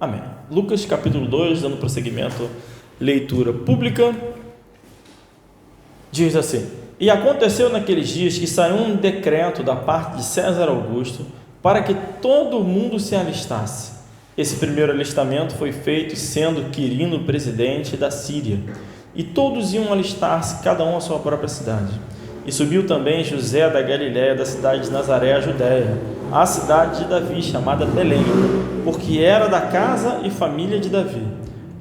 Amém. Lucas capítulo 2, dando prosseguimento, leitura pública, diz assim: E aconteceu naqueles dias que saiu um decreto da parte de César Augusto para que todo mundo se alistasse. Esse primeiro alistamento foi feito sendo Quirino presidente da Síria, e todos iam alistar-se, cada um à sua própria cidade. E subiu também José da Galiléia, da cidade de Nazaré, a Judéia, à cidade de Davi, chamada Belém, porque era da casa e família de Davi,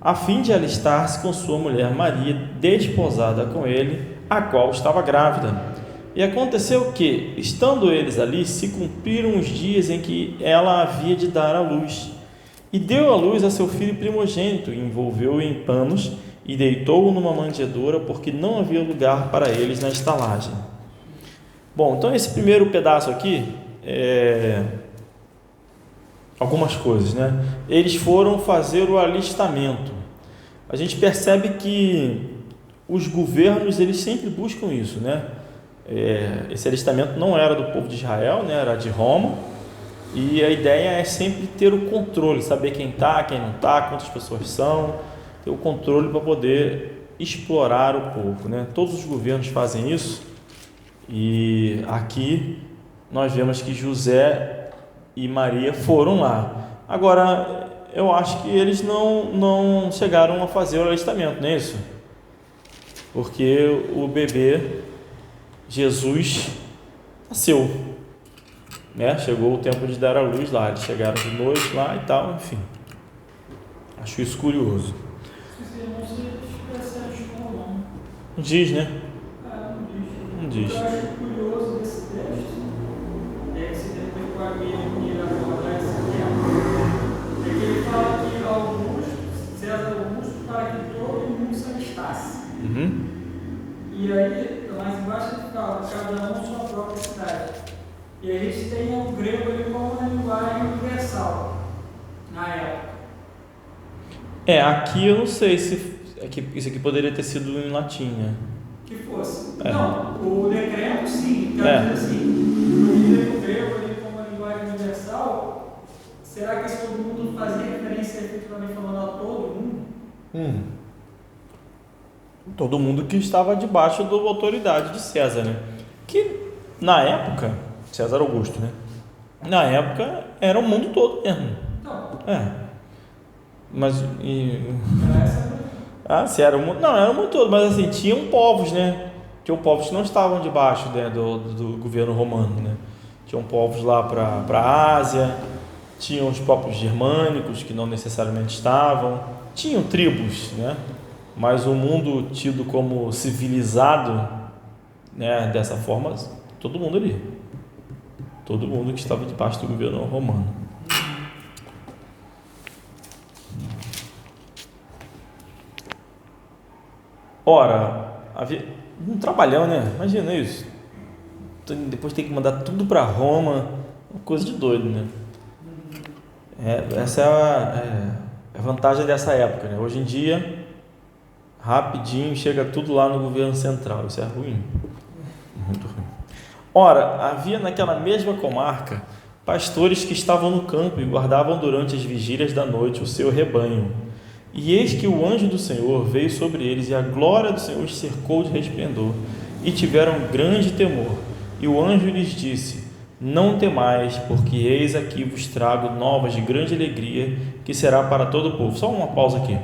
a fim de alistar-se com sua mulher Maria, desposada com ele, a qual estava grávida. E aconteceu que, estando eles ali, se cumpriram os dias em que ela havia de dar à luz. E deu à luz a seu filho primogênito, e envolveu-o em panos, e deitou-o numa manjedoura, porque não havia lugar para eles na estalagem. Bom, então esse primeiro pedaço aqui algumas coisas, né? Eles foram fazer o alistamento. A gente percebe que os governos, eles sempre buscam isso, né? Esse alistamento não era do povo de Israel, né? Era de Roma, e a ideia é sempre ter o controle, saber quem está, quem não está, quantas pessoas são, ter o controle para poder explorar o povo, né? Todos os governos fazem isso, e aqui nós vemos que José e Maria foram lá. Agora, eu acho que eles não chegaram a fazer o alistamento, não é isso? Porque o bebê Jesus nasceu, né? Chegou o tempo de dar à luz lá, eles chegaram de noite lá e tal, enfim. Acho isso curioso. Não diz, né? Não diz. Eu acho curioso desse texto é que se depois com a minha abordar esse tema, é que ele fala que César Augusto, para que todo mundo se alistasse. E aí, mais embaixo ele fala, cada um sua própria cidade. E a gente tem o grego ali como uma linguagem universal, na época. Aqui eu não sei se isso aqui poderia ter sido em latim, né? Que fosse. Não, o decreto sim, quer dizer assim, o grego ali como uma linguagem universal, será que todo mundo fazia referência efetivamente falando a todo mundo? Todo mundo que estava debaixo da autoridade de César, né? Que na época, César Augusto, né? Na época era o mundo todo mesmo. Mas se era o mundo, não, era o mundo todo, mas assim, tinham povos, né? Tinham povos que não estavam debaixo, né, do governo romano, né? Tinham povos lá para a Ásia, tinham os povos germânicos que não necessariamente estavam, tinham tribos, né? Mas o mundo tido como civilizado, né, dessa forma, todo mundo ali, todo mundo que estava debaixo do governo romano. Ora, havia um trabalhão, né? Imagina isso. Depois tem que mandar tudo para Roma, uma coisa de doido, né? Essa é a vantagem dessa época, né? Hoje em dia, rapidinho chega tudo lá no governo central. Isso é ruim, muito ruim. Ora, havia naquela mesma comarca pastores que estavam no campo e guardavam durante as vigílias da noite o seu rebanho. E eis que o anjo do Senhor veio sobre eles, e a glória do Senhor os cercou de resplendor, e tiveram grande temor. E o anjo lhes disse: Não temais, porque eis aqui vos trago novas de grande alegria, que será para todo o povo. Só uma pausa aqui.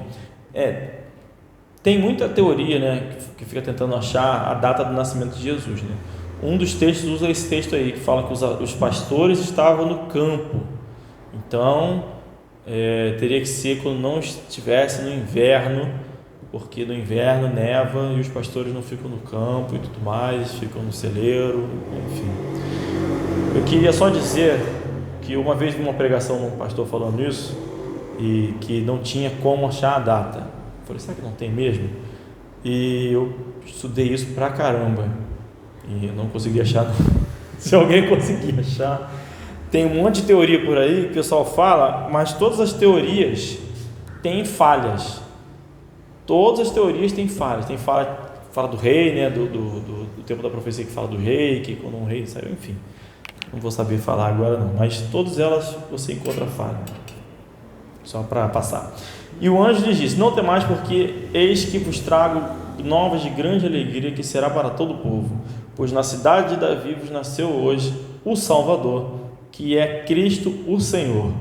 Tem muita teoria, né, que fica tentando achar a data do nascimento de Jesus, né? Um dos textos usa esse texto aí, que fala que os pastores estavam no campo. Então, teria que ser quando não estivesse no inverno, porque no inverno neva e os pastores não ficam no campo e tudo mais, ficam no celeiro, enfim. Eu queria só dizer que uma vez vi uma pregação de um pastor falando isso, e que não tinha como achar a data. Eu falei, será que não tem mesmo? E eu estudei isso pra caramba e eu não consegui achar. Se alguém conseguir achar, tem um monte de teoria por aí que o pessoal fala, mas todas as teorias têm falhas. Todas as teorias têm falhas. Tem fala do rei, né? Do tempo da profecia, que fala do rei, que quando um rei saiu, enfim. Não vou saber falar agora não, mas todas elas você encontra falha. só para passar. E o anjo lhes disse: não temais, porque eis que vos trago novas de grande alegria, que será para todo o povo, pois na cidade de Davi vos nasceu hoje o Salvador, que é Cristo o Senhor.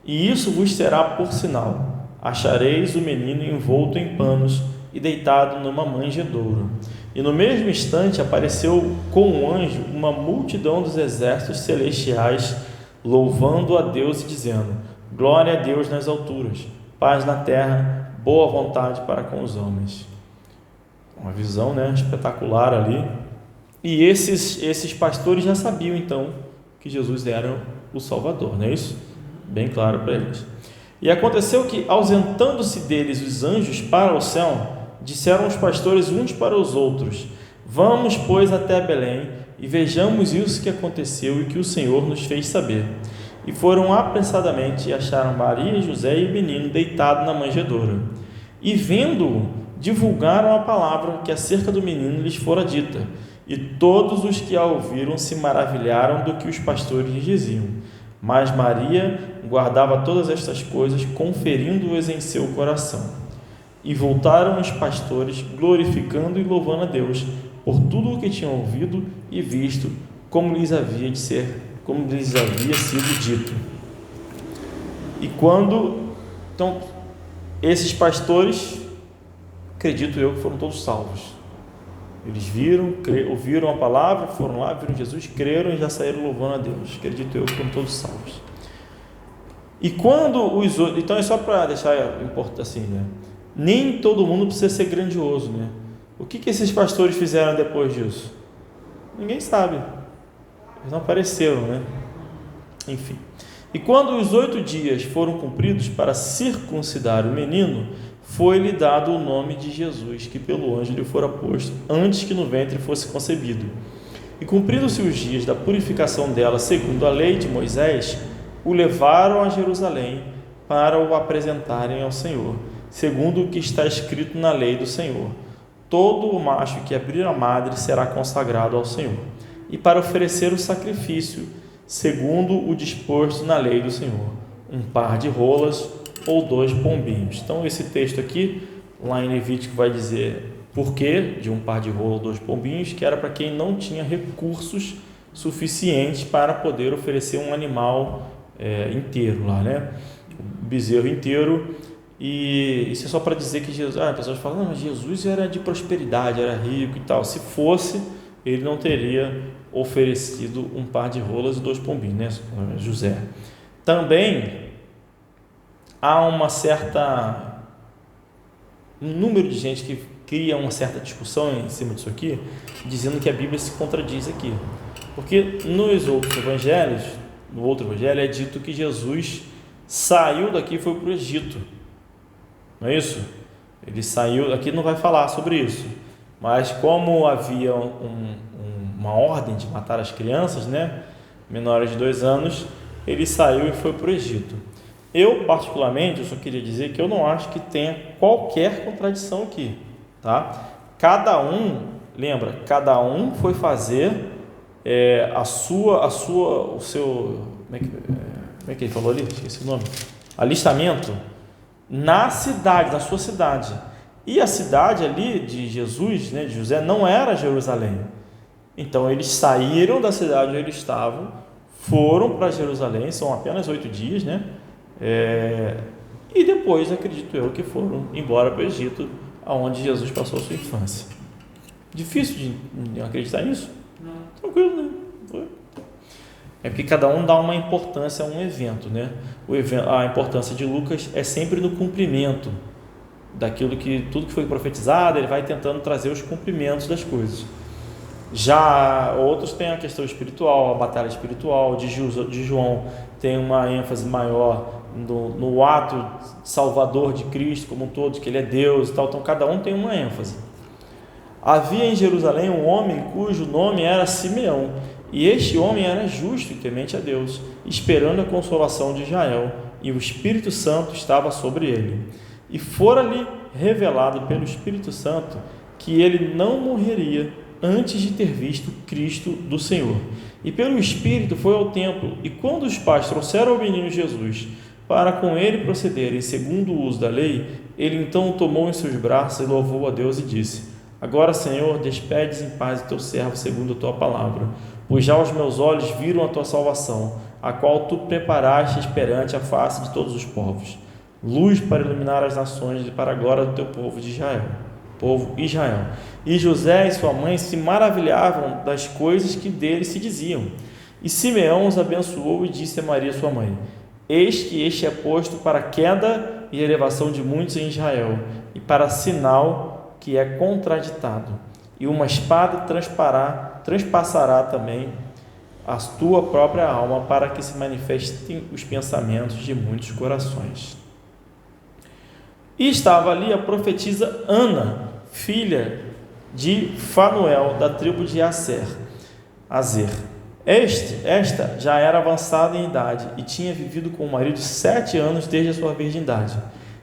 E isso vos será por sinal: achareis o menino envolto em panos e deitado numa manjedoura. E no mesmo instante apareceu com um anjo uma multidão dos exércitos celestiais, louvando a Deus e dizendo: glória a Deus nas alturas, paz na terra, boa vontade para com os homens. Uma visão, né, espetacular ali. E esses pastores já sabiam então que Jesus era o Salvador, não é isso? Bem claro para eles. E aconteceu que, ausentando-se deles os anjos para o céu, disseram os pastores uns para os outros: vamos, pois, até Belém e vejamos isso que aconteceu e que o Senhor nos fez saber. E foram apressadamente e acharam Maria, José e o menino deitado na manjedoura. E vendo-o, divulgaram a palavra que acerca do menino lhes fora dita. E todos os que a ouviram se maravilharam do que os pastores lhes diziam. Mas Maria guardava todas estas coisas, conferindo-as em seu coração. E voltaram os pastores, glorificando e louvando a Deus por tudo o que tinham ouvido e visto, como lhes havia sido dito. E então, esses pastores, acredito eu que foram todos salvos. Eles ouviram a palavra, foram lá, viram Jesus, creram e já saíram louvando a Deus. Acredito eu que foram todos salvos. E quando os outros... Então é só para deixar importante assim, né? Nem todo mundo precisa ser grandioso, né? O que esses pastores fizeram depois disso? Ninguém sabe. Eles não apareceram, né? Enfim. E quando os 8 dias foram cumpridos para circuncidar o menino, foi-lhe dado o nome de Jesus, que pelo anjo lhe fora posto, antes que no ventre fosse concebido. E cumpridos-se os dias da purificação dela, segundo a lei de Moisés, o levaram a Jerusalém para o apresentarem ao Senhor, segundo o que está escrito na lei do Senhor: todo o macho que abrir a madre será consagrado ao Senhor, e para oferecer o sacrifício, segundo o disposto na lei do Senhor, um par de rolas ou 2 pombinhos. Então esse texto aqui, lá em Levítico, vai dizer por que de um par de rola ou 2 pombinhos, que era para quem não tinha recursos suficientes para poder oferecer um animal inteiro lá, né? Um bezerro inteiro. E isso é só para dizer que Jesus... as pessoas falam: não, mas Jesus era de prosperidade, era rico e tal. Se fosse, ele não teria oferecido um par de rolas e 2 pombinhos, né? José. Também há um número de gente que cria uma certa discussão em cima disso aqui, dizendo que a Bíblia se contradiz aqui. Porque nos outros evangelhos, no outro evangelho, é dito que Jesus saiu daqui e foi para o Egito. Não é isso? Ele saiu, aqui não vai falar sobre isso, mas como havia uma ordem de matar as crianças, né, menores de 2 anos, ele saiu e foi para o Egito. Eu, particularmente, eu só queria dizer que eu não acho que tenha qualquer contradição aqui, tá? Cada um foi fazer o seu, como é que ele falou ali? Esqueci o nome. Alistamento na sua cidade. E a cidade ali de Jesus, né, de José, não era Jerusalém. Então eles saíram da cidade onde eles estavam, foram para Jerusalém, são apenas 8 dias, né? E depois, acredito eu, que foram embora para o Egito, onde Jesus passou a sua infância. Difícil de acreditar nisso? Não. Tranquilo, né? Foi. É porque cada um dá uma importância a um evento, né? A importância de Lucas é sempre no cumprimento daquilo tudo que foi profetizado, ele vai tentando trazer os cumprimentos das coisas. Já outros têm a questão espiritual, a batalha espiritual. De João tem uma ênfase maior no ato salvador de Cristo como um todo, que ele é Deus e tal. Então cada um tem uma ênfase. Havia em Jerusalém um homem cujo nome era Simeão, e este homem era justo e temente a Deus, esperando a consolação de Israel, e o Espírito Santo estava sobre ele. E fora-lhe revelado pelo Espírito Santo que ele não morreria antes de ter visto Cristo do Senhor. E pelo Espírito foi ao templo, e quando os pais trouxeram ao menino Jesus, para com ele procederem segundo o uso da lei, ele então o tomou em seus braços e louvou a Deus e disse: Agora, Senhor, despedes em paz o teu servo segundo a tua palavra, pois já os meus olhos viram a tua salvação, a qual tu preparaste perante a face de todos os povos, luz para iluminar as nações e para a glória do teu povo de Israel. E José e sua mãe se maravilhavam das coisas que dele se diziam. E Simeão os abençoou e disse a Maria sua mãe: Eis que este é posto para a queda e elevação de muitos em Israel, e para sinal que é contraditado, e uma espada transpassará também a tua própria alma, para que se manifestem os pensamentos de muitos corações. E estava ali a profetisa Ana, filha de Fanuel, da tribo de Azer. Esta já era avançada em idade e tinha vivido com o marido 7 anos desde a sua virgindade,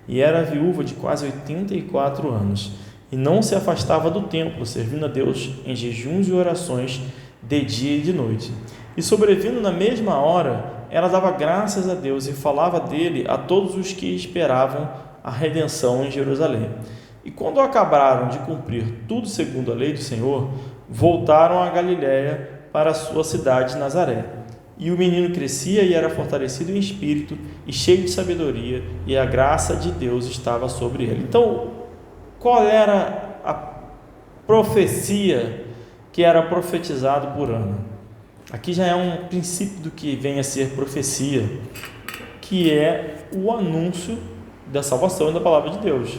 e era viúva de quase 84 anos, e não se afastava do templo, servindo a Deus em jejuns e orações de dia e de noite. E sobrevindo na mesma hora, ela dava graças a Deus e falava dele a todos os que esperavam a redenção em Jerusalém. E quando acabaram de cumprir tudo segundo a lei do Senhor, voltaram a Galiléia para a sua cidade Nazaré. E o menino crescia e era fortalecido em espírito e cheio de sabedoria, e a graça de Deus estava sobre ele. Então, qual era a profecia que era profetizado por Ana? Aqui já é um princípio do que vem a ser profecia, que é o anúncio da salvação e da palavra de Deus.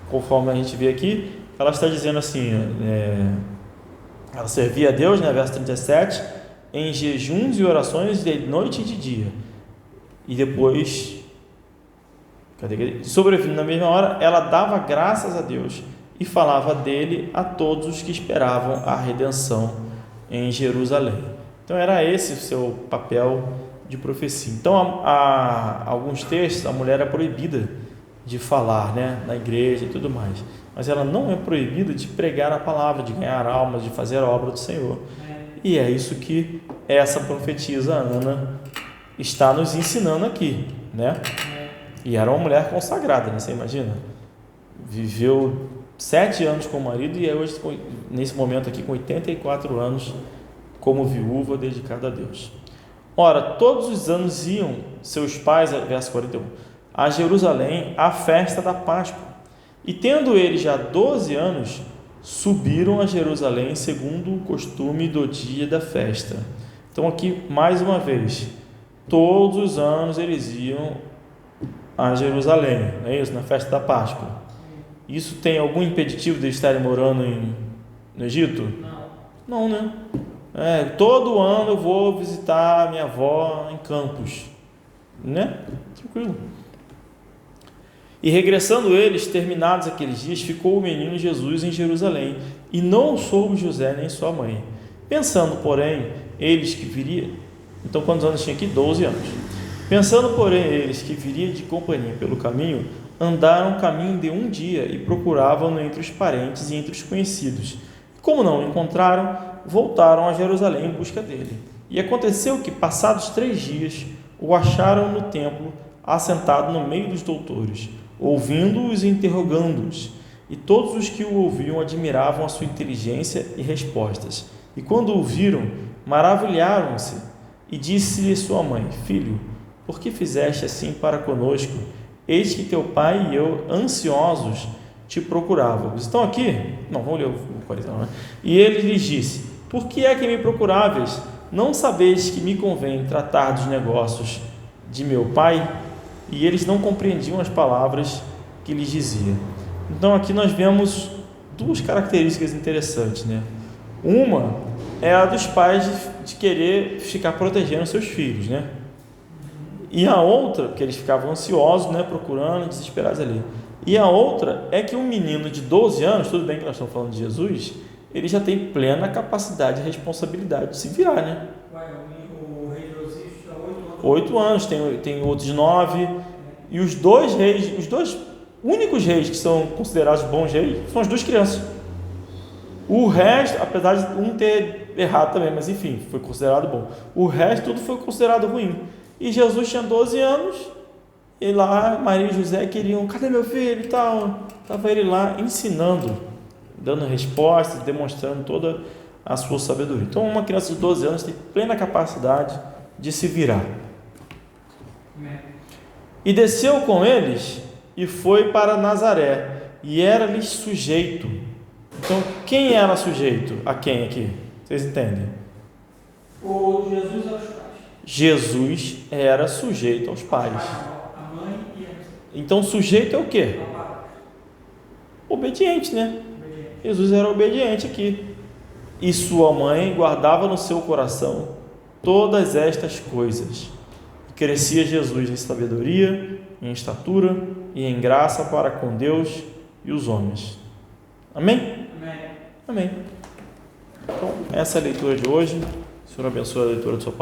Conforme a gente vê aqui, ela está dizendo assim, ela servia a Deus, né, verso 37, em jejuns e orações de noite e de dia. E depois, sobrevindo na mesma hora, ela dava graças a Deus e falava dele a todos os que esperavam a redenção em Jerusalém. Então era esse o seu papel de profecia. Então, há alguns textos, a mulher é proibida de falar, né, na igreja e tudo mais, mas ela não é proibida de pregar a palavra, de ganhar almas, de fazer a obra do Senhor. E é isso que essa profetisa Ana está nos ensinando aqui, né? E era uma mulher consagrada, né? Você imagina? Viveu 7 anos com o marido e hoje, nesse momento aqui, com 84 anos, como viúva dedicada a Deus. Ora, todos os anos iam seus pais, verso 41, a Jerusalém à festa da Páscoa. E tendo eles já 12 anos, subiram a Jerusalém segundo o costume do dia da festa. Então aqui, mais uma vez, todos os anos eles iam a Jerusalém, não é isso? Na festa da Páscoa. Isso tem algum impeditivo de eles estarem morando no Egito? Não, né? Todo ano eu vou visitar minha avó em Campos, né? Tranquilo. E regressando eles, terminados aqueles dias, ficou o menino Jesus em Jerusalém, e não o soube José nem sua mãe. Pensando, porém, eles que viria... Então, quantos anos tinha aqui? 12 anos. Pensando, porém, eles que viria de companhia pelo caminho, andaram o caminho de um dia e procuravam-no entre os parentes e entre os conhecidos. Como não o encontraram, voltaram a Jerusalém em busca dele. E aconteceu que, passados 3 dias, o acharam no templo, assentado no meio dos doutores, ouvindo-os e interrogando-os, e todos os que o ouviam admiravam a sua inteligência e respostas. E quando o viram, maravilharam-se, e disse-lhe sua mãe: Filho, por que fizeste assim para conosco? Eis que teu pai e eu, ansiosos, te procurávamos. Então aqui, vamos ler o 49, né? E ele lhes disse: Por que é que me procuráveis? Não sabeis que me convém tratar dos negócios de meu pai? E eles não compreendiam as palavras que lhes dizia. Então aqui nós vemos 2 características interessantes, né? Uma é a dos pais de querer ficar protegendo seus filhos, né? E a outra, que eles ficavam ansiosos, né, procurando, desesperados ali. E a outra é que um menino de 12 anos, tudo bem que nós estamos falando de Jesus, ele já tem plena capacidade e responsabilidade de se virar, né? O rei Josias está 8 anos, tem outros 9, e os 2 reis, os 2 únicos reis que são considerados bons reis, são as 2 crianças. O resto, apesar de um ter errado também, mas enfim, foi considerado bom. O resto tudo foi considerado ruim. E Jesus tinha 12 anos E lá Maria e José queriam, cadê meu filho e tal? Estava ele lá ensinando, dando respostas, demonstrando toda a sua sabedoria. Então uma criança de 12 anos tem plena capacidade de se virar. E desceu com eles e foi para Nazaré, e era-lhes sujeito. Então, quem era sujeito a quem aqui? Vocês entendem? O Jesus aos pais. Jesus era sujeito aos pais. A mãe e a... Então, sujeito é o quê? Obediente, né? Jesus era obediente aqui. E sua mãe guardava no seu coração todas estas coisas. E crescia Jesus em sabedoria, em estatura e em graça para com Deus e os homens. Amém? Amém. Amém. Então, essa é a leitura de hoje. O Senhor abençoe a leitura do seu palavra.